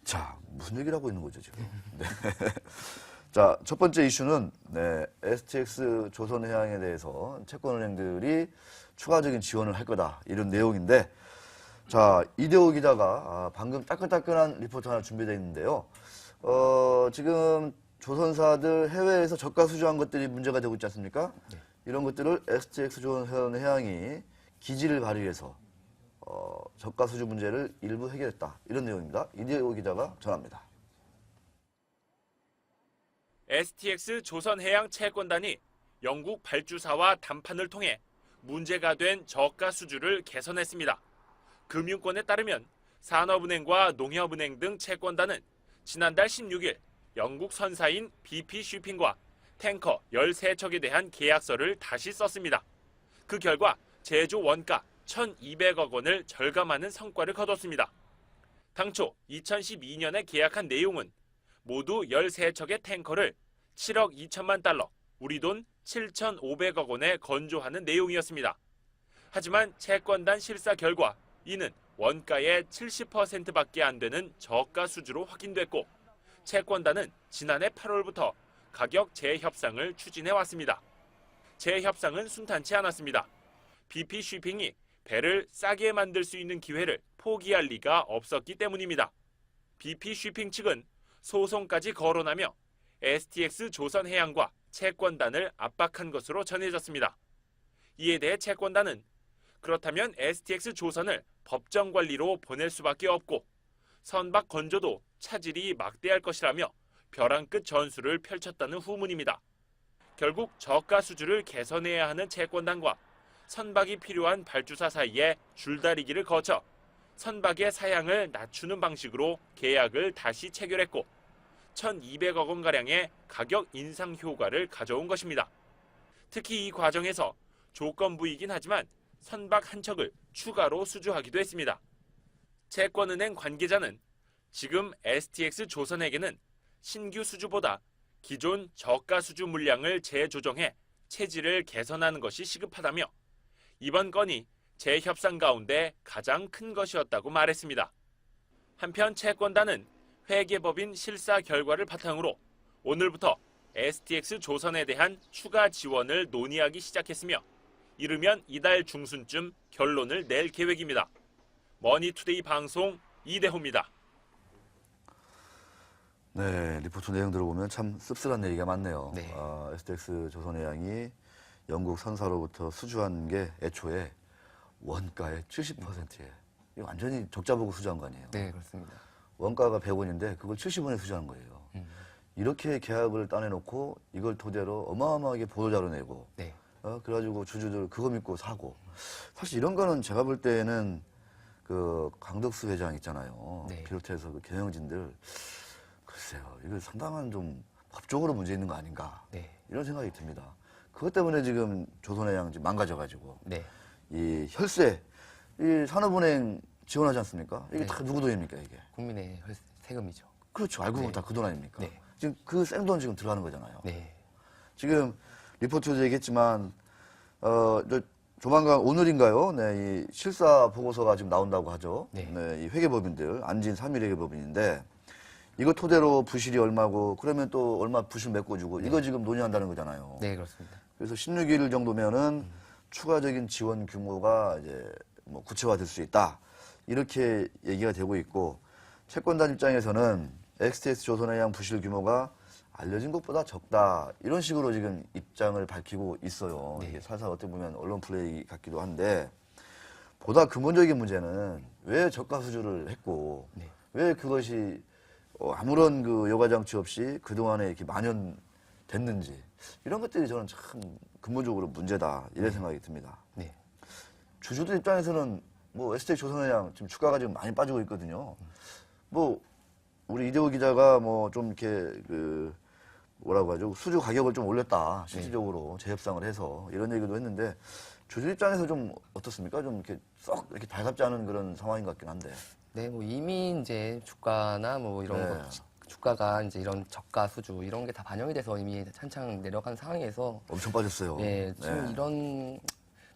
자, 무슨 얘기를 하고 있는 거죠, 지금? 네. 자, 첫 번째 이슈는 STX 조선해양에 대해서 채권은행들이 추가적인 지원을 할 거다, 이런 내용인데, 자, 이대호 기자가 방금 따끈따끈한 리포트 하나 준비되어 있는데요. 지금 조선사들 해외에서 저가 수주한 것들이 문제가 되고 있지 않습니까? 네. 이런 것들을 STX 조선해양이 기지를 발휘해서 저가 수주 문제를 일부 해결했다, 이런 내용입니다. 이대호 기자가 전합니다. STX 조선해양 채권단이 영국 발주사와談판을 통해 문제가 된 저가 수주를 개선했습니다. 금융권에 따르면 산업은행과 농협은행 등 채권단은 지난달 16일 영국 선사인 BP 쇼핑과 탱커 13척에 대한 계약서를 다시 썼습니다. 그 결과 제조 원가 1,200억 원을 절감하는 성과를 거뒀습니다. 당초 2012년에 계약한 내용은 모두 13척의 탱커를 7억 2천만 달러, 우리 돈 7,500억 원에 건조하는 내용이었습니다. 하지만 채권단 실사 결과 이는 원가의 70%밖에 안 되는 저가 수주로 확인됐고, 채권단은 지난해 8월부터 가격 재협상을 추진해왔습니다. 재협상은 순탄치 않았습니다. BP 쇼핑이 배를 싸게 만들 수 있는 기회를 포기할 리가 없었기 때문입니다. BP 쇼핑 측은 소송까지 거론하며 STX 조선해양과 채권단을 압박한 것으로 전해졌습니다. 이에 대해 채권단은 그렇다면 STX 조선을 법정 관리로 보낼 수밖에 없고 선박 건조도 차질이 막대할 것이라며 벼랑 끝 전술을 펼쳤다는 후문입니다. 결국 저가 수주를 개선해야 하는 채권단과 선박이 필요한 발주사 사이에 줄다리기를 거쳐 선박의 사양을 낮추는 방식으로 계약을 다시 체결했고 1,200억 원가량의 가격 인상 효과를 가져온 것입니다. 특히 이 과정에서 조건부이긴 하지만 선박 한 척을 추가로 수주하기도 했습니다. 채권은행 관계자는 지금 STX 조선에게는 신규 수주보다 기존 저가 수주 물량을 재조정해 체질을 개선하는 것이 시급하다며 이번 건이 재협상 가운데 가장 큰 것이었다고 말했습니다. 한편 채권단은 회계법인 실사 결과를 바탕으로 오늘부터 STX 조선에 대한 추가 지원을 논의하기 시작했으며 이르면 이달 중순쯤 결론을 낼 계획입니다. 머니투데이 방송 이대호입니다. 네, 리포트 내용 들어보면 참 씁쓸한 얘기가 많네요. 네. STX 조선해양이 영국 선사로부터 수주한 게 애초에 원가의 70%에 완전히 적자 보고 수주한 거 아니에요? 네, 그렇습니다. 원가가 100원인데 그걸 70원에 수주한 거예요. 이렇게 계약을 따내놓고 이걸 토대로 어마어마하게 보도자료 내고 네. 그래가지고 주주들 그거 믿고 사고. 사실 이런 거는 제가 볼 때는 그 강덕수 회장 있잖아요. 네. 비롯해서 그 경영진들 글쎄요, 이거 상당한 좀 법적으로 문제 있는 거 아닌가. 네. 이런 생각이 듭니다. 그것 때문에 지금 조선해양 지금 망가져가지고 네. 이 혈세, 이 산업은행 지원하지 않습니까? 이게 네. 다 누구 돈입니까, 이게? 국민의 세금이죠. 그렇죠. 알고 보면 네. 다 그 돈 아닙니까? 네. 지금 그 생돈 지금 들어가는 거잖아요. 네. 지금 리포트에도 얘기했지만, 조만간 오늘인가요? 네, 이 실사 보고서가 지금 나온다고 하죠. 네. 이 회계법인들, 안진 3일 회계법인인데, 이거 토대로 부실이 얼마고, 그러면 또 얼마 부실 메꿔주고, 이거 지금 논의한다는 거잖아요. 네, 그렇습니다. 그래서 16일 정도면은 추가적인 지원 규모가 이제 뭐 구체화될 수 있다. 이렇게 얘기가 되고 있고, 채권단 입장에서는 STX 조선해양 부실 규모가 알려진 것보다 적다. 이런 식으로 지금 입장을 밝히고 있어요. 네. 이게 살살 어떻게 보면 언론 플레이 같기도 한데, 보다 근본적인 문제는 왜 저가 수주를 했고, 네. 왜 그것이 아무런 그 여과장치 없이 그동안에 이렇게 만연됐는지, 이런 것들이 저는 참 근본적으로 문제다. 이런 생각이 듭니다. 네. 주주들 입장에서는 뭐 STX 조선해양 지금 주가가 지금 많이 빠지고 있거든요. 뭐 우리 이대호 기자가 뭐 좀 이렇게 그 뭐라고 하죠? 수주 가격을 좀 올렸다. 실질적으로 재협상을 해서 이런 얘기도 했는데 주주 입장에서 좀 어떻습니까? 좀 이렇게 썩 이렇게 달갑지 않은 그런 상황인 것 같긴 한데. 네, 뭐 이미 이제 주가나 뭐 이런 네. 거, 주가가 이제 이런 저가 수주 이런 게 다 반영이 돼서 이미 한창 내려간 상황에서 엄청 빠졌어요. 네, 지금 네. 이런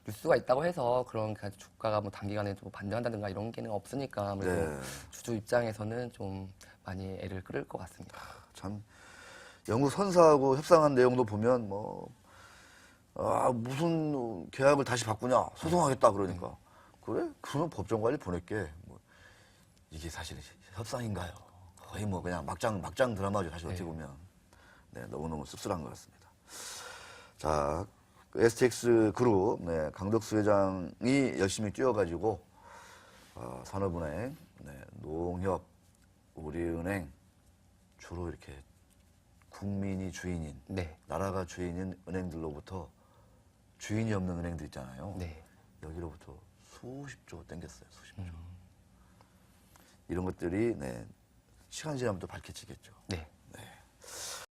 뉴스가 있다고 해서 그런 주가가 뭐 단기간에 좀 반등한다든가 이런 게는 없으니까 아무래도 네. 주주 입장에서는 좀 많이 애를 끌을 것 같습니다. 참 영국 선사하고 협상한 내용도 보면 무슨 계약을 다시 바꾸냐 소송하겠다 그러니까 그래? 그러면 법정관리 보낼게. 이게 사실 협상인가요? 거의 그냥 막장 드라마죠. 사실 어떻게 보면 너무너무 씁쓸한 것 같습니다. 자, STX 그룹 강덕수 회장이 열심히 뛰어가지고 산업은행, 농협, 우리은행 주로 이렇게 국민이 주인인, 네. 나라가 주인인 은행들로부터 주인이 없는 은행들 있잖아요. 네. 여기로부터 수십조 땡겼어요. 수십조. 이런 것들이 시간 지나면 또 밝혀지겠죠. 네.